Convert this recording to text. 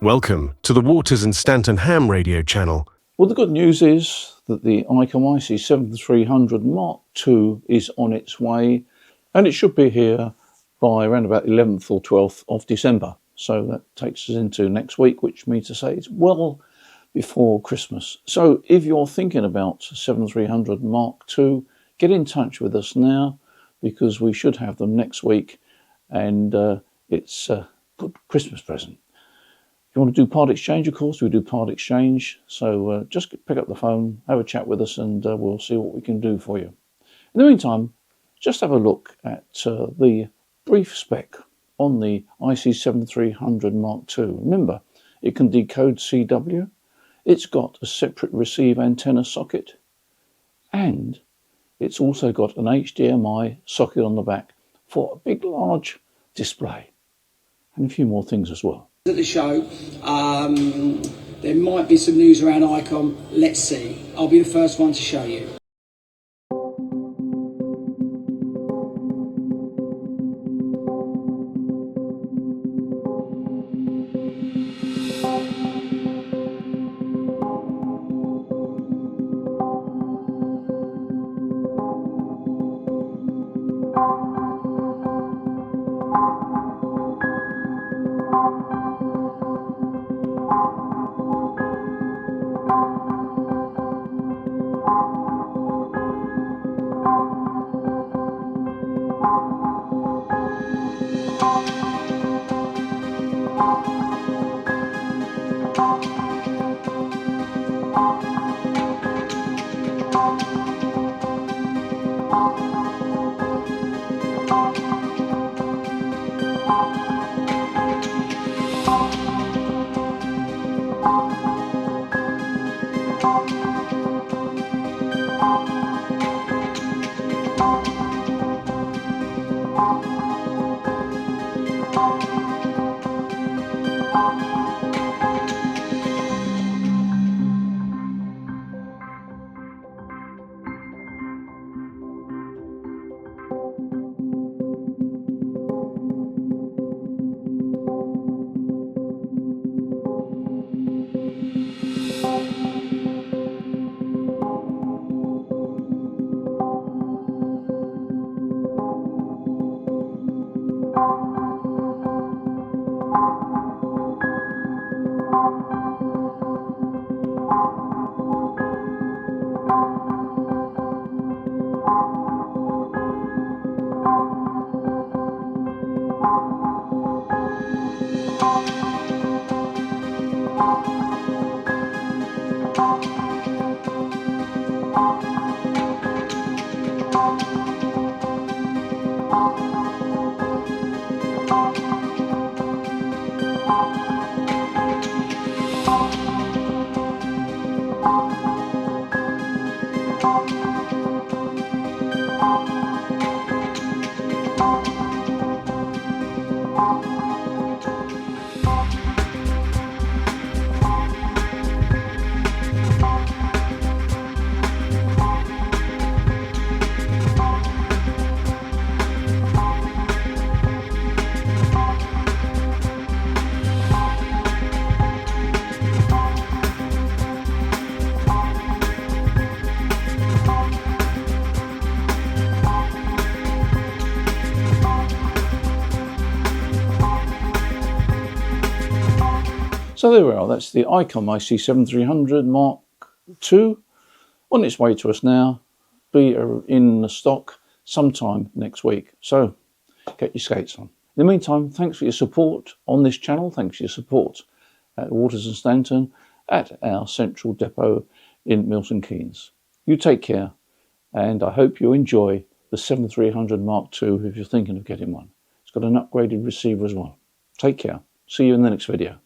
Welcome to the Waters and Stanton Ham radio channel. Well, the good news is that the Icom IC-7300 Mark II is on its way, and it should be here by around about 11th or 12th of December. So that takes us into next week, which means to say it's well before Christmas. So if you're thinking about 7300 Mark II, get in touch with us now, because we should have them next week, and it's a good Christmas present. If you want to do part exchange, of course, we do part exchange. So just pick up the phone, have a chat with us, and we'll see what we can do for you. In the meantime, just have a look at the brief spec on the IC-7300 Mark II. Remember, it can decode CW, it's got a separate receive antenna socket, and it's also got an HDMI socket on the back for a big, large display, and a few more things as well. At the show, there might be some news around Icom. Let's see. I'll be the first one to show you. So there we are, that's the Icom IC-7300 Mark II on its way to us now, be in the stock sometime next week. So get your skates on. In the meantime, thanks for your support on this channel, thanks for your support at Waters and Stanton, at our central depot in Milton Keynes. You take care, and I hope you enjoy the 7300 Mark II if you're thinking of getting one. It's got an upgraded receiver as well. Take care. See you in the next video.